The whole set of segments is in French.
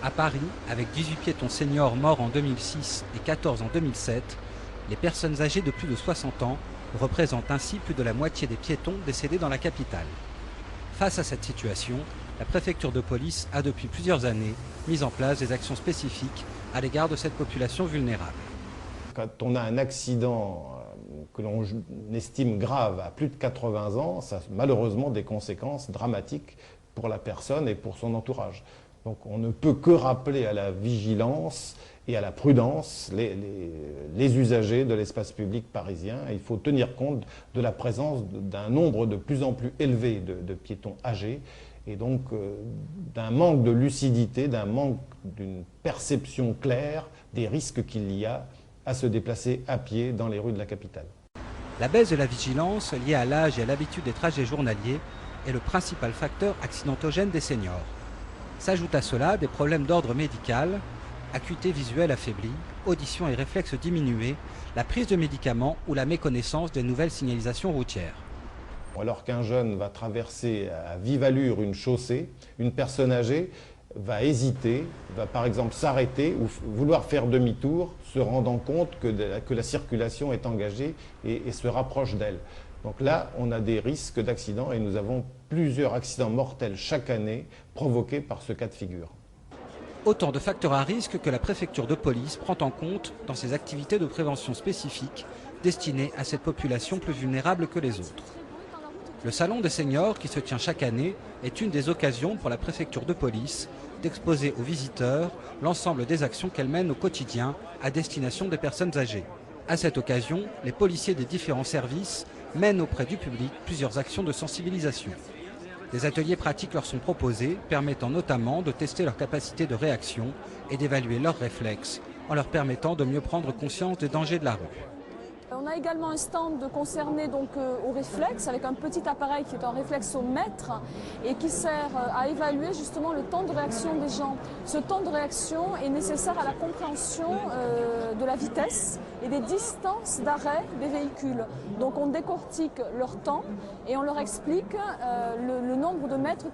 À Paris, avec 18 piétons seniors morts en 2006 et 14 en 2007, les personnes âgées de plus de 60 ans représentent ainsi plus de la moitié des piétons décédés dans la capitale. Face à cette situation, la préfecture de police a depuis plusieurs années mis en place des actions spécifiques à l'égard de cette population vulnérable. Quand on a un accident que l'on estime grave à plus de 80 ans, ça a malheureusement des conséquences dramatiques pour la personne et pour son entourage. Donc on ne peut que rappeler à la vigilance et à la prudence les usagers de l'espace public parisien. Il faut tenir compte de la présence d'un nombre de plus en plus élevé de piétons âgés et donc d'un manque de lucidité, d'un manque d'une perception claire des risques qu'il y a à se déplacer à pied dans les rues de la capitale. La baisse de la vigilance liée à l'âge et à l'habitude des trajets journaliers est le principal facteur accidentogène des seniors. S'ajoutent à cela des problèmes d'ordre médical, acuité visuelle affaiblie, audition et réflexes diminués, la prise de médicaments ou la méconnaissance des nouvelles signalisations routières. Alors qu'un jeune va traverser à vive allure une chaussée, une personne âgée va hésiter, va par exemple s'arrêter ou vouloir faire demi-tour, se rendant compte que la circulation est engagée et se rapproche d'elle. Donc là, on a des risques d'accidents et nous avons plusieurs accidents mortels chaque année provoqués par ce cas de figure. Autant de facteurs à risque que la préfecture de police prend en compte dans ses activités de prévention spécifiques destinées à cette population plus vulnérable que les autres. Le Salon des seniors, qui se tient chaque année, est une des occasions pour la préfecture de police d'exposer aux visiteurs l'ensemble des actions qu'elle mène au quotidien à destination des personnes âgées. À cette occasion, les policiers des différents services mènent auprès du public plusieurs actions de sensibilisation. Des ateliers pratiques leur sont proposés, permettant notamment de tester leur capacité de réaction et d'évaluer leurs réflexes, en leur permettant de mieux prendre conscience des dangers de la rue. On a également un stand concerné donc au réflexe, avec un petit appareil qui est un réflexomètre et qui sert à évaluer justement le temps de réaction des gens. Ce temps de réaction est nécessaire à la compréhension de la vitesse et des distances d'arrêt des véhicules. Donc on décortique leur temps et on leur explique le nombre de mètres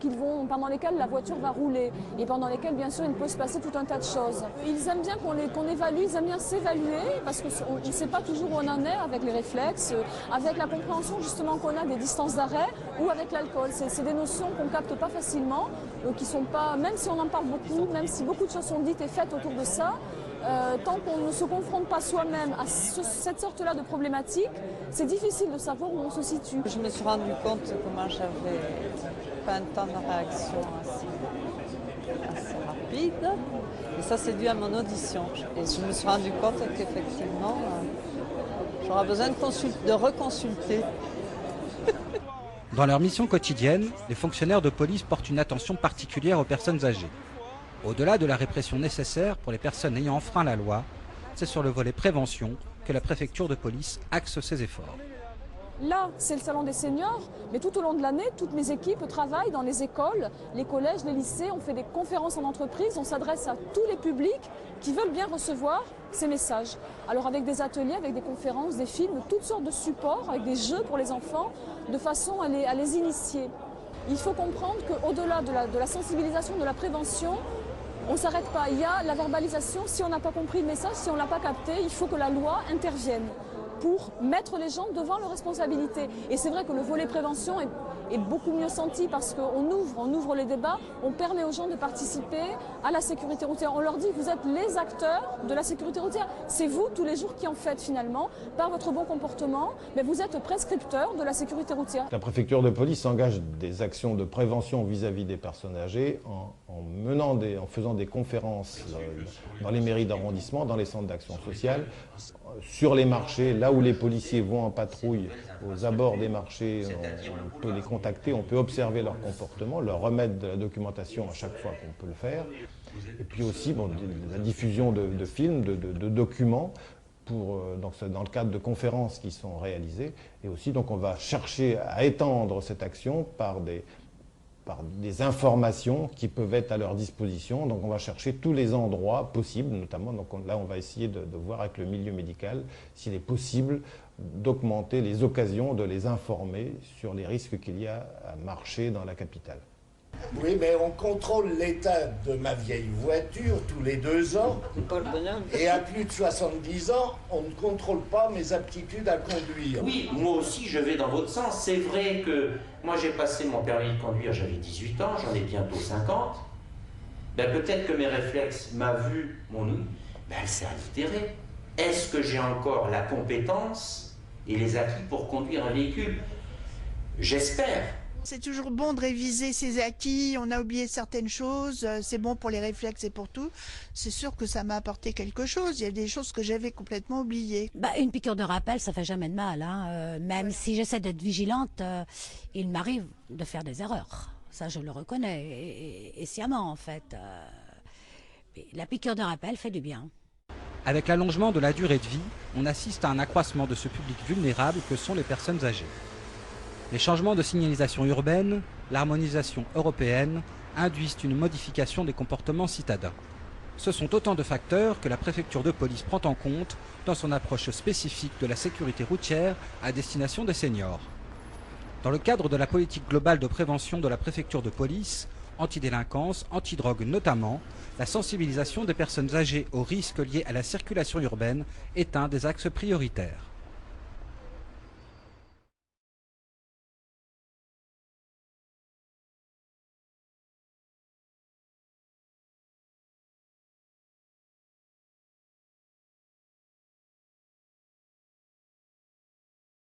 pendant lesquels la voiture va rouler et pendant lesquels bien sûr il peut se passer tout un tas de choses. Ils aiment bien qu'on évalue, ils aiment bien s'évaluer parce qu'on ne sait pas toujours où on en est avec les réflexes, avec la compréhension justement qu'on a des distances d'arrêt ou avec l'alcool. C'est des notions qu'on ne capte pas facilement, qui sont pas, même si on en parle beaucoup, même si beaucoup de choses sont dites et faites autour de ça, tant qu'on ne se confronte pas soi-même à cette sorte-là de problématique, c'est difficile de savoir où on se situe. Je me suis rendu compte que moi j'avais pas un temps de réaction assez rapide, et ça c'est dû à mon audition. Et je me suis rendu compte qu'effectivement, j'aurai besoin de reconsulter. Dans leur mission quotidienne, les fonctionnaires de police portent une attention particulière aux personnes âgées. Au-delà de la répression nécessaire pour les personnes ayant enfreint la loi, c'est sur le volet prévention que la préfecture de police axe ses efforts. Là, c'est le salon des seniors, mais tout au long de l'année, toutes mes équipes travaillent dans les écoles, les collèges, les lycées, on fait des conférences en entreprise, on s'adresse à tous les publics qui veulent bien recevoir ces messages. Alors avec des ateliers, avec des conférences, des films, toutes sortes de supports, avec des jeux pour les enfants, de façon à les initier. Il faut comprendre qu'au-delà de la sensibilisation, de la prévention, on ne s'arrête pas. Il y a la verbalisation, si on n'a pas compris le message, si on ne l'a pas capté, il faut que la loi intervienne pour mettre les gens devant leurs responsabilités. Et c'est vrai que le volet prévention est beaucoup mieux senti parce qu'on ouvre les débats, on permet aux gens de participer à la sécurité routière. On leur dit, vous êtes les acteurs de la sécurité routière. C'est vous, tous les jours, qui en faites finalement, par votre bon comportement, mais vous êtes prescripteurs de la sécurité routière. La préfecture de police engage des actions de prévention vis-à-vis des personnes âgées en faisant des conférences dans les mairies d'arrondissement, dans les centres d'action sociale, sur les marchés, là où les policiers vont en patrouille, aux abords des marchés, on peut les contacter, on peut observer leur comportement, leur remettre de la documentation à chaque fois qu'on peut le faire. Et puis aussi la diffusion de films, de documents, dans le cadre de conférences qui sont réalisées. Et aussi, donc, on va chercher à étendre cette action par des informations qui peuvent être à leur disposition. Donc on va chercher tous les endroits possibles, notamment, donc là on va essayer de voir avec le milieu médical s'il est possible d'augmenter les occasions de les informer sur les risques qu'il y a à marcher dans la capitale. Oui, mais on contrôle l'état de ma vieille voiture tous les 2 ans. Pas le bonhomme. Et à plus de 70 ans, on ne contrôle pas mes aptitudes à conduire. Oui, moi aussi je vais dans votre sens. C'est vrai que moi j'ai passé mon permis de conduire, j'avais 18 ans, j'en ai bientôt 50. Ben, peut-être que mes réflexes, ma vue, mon ouïe, ben, elle s'est altérée. Est-ce que j'ai encore la compétence et les acquis pour conduire un véhicule? J'espère. C'est toujours bon de réviser ses acquis, on a oublié certaines choses, c'est bon pour les réflexes et pour tout. C'est sûr que ça m'a apporté quelque chose, il y a des choses que j'avais complètement oubliées. Une piqûre de rappel, ça fait jamais de mal, hein. Même si j'essaie d'être vigilante, il m'arrive de faire des erreurs. Ça, je le reconnais, et sciemment en fait. Mais la piqûre de rappel fait du bien. Avec l'allongement de la durée de vie, on assiste à un accroissement de ce public vulnérable que sont les personnes âgées. Les changements de signalisation urbaine, l'harmonisation européenne induisent une modification des comportements citadins. Ce sont autant de facteurs que la préfecture de police prend en compte dans son approche spécifique de la sécurité routière à destination des seniors. Dans le cadre de la politique globale de prévention de la préfecture de police, antidélinquance, antidrogue notamment, la sensibilisation des personnes âgées aux risques liés à la circulation urbaine est un des axes prioritaires.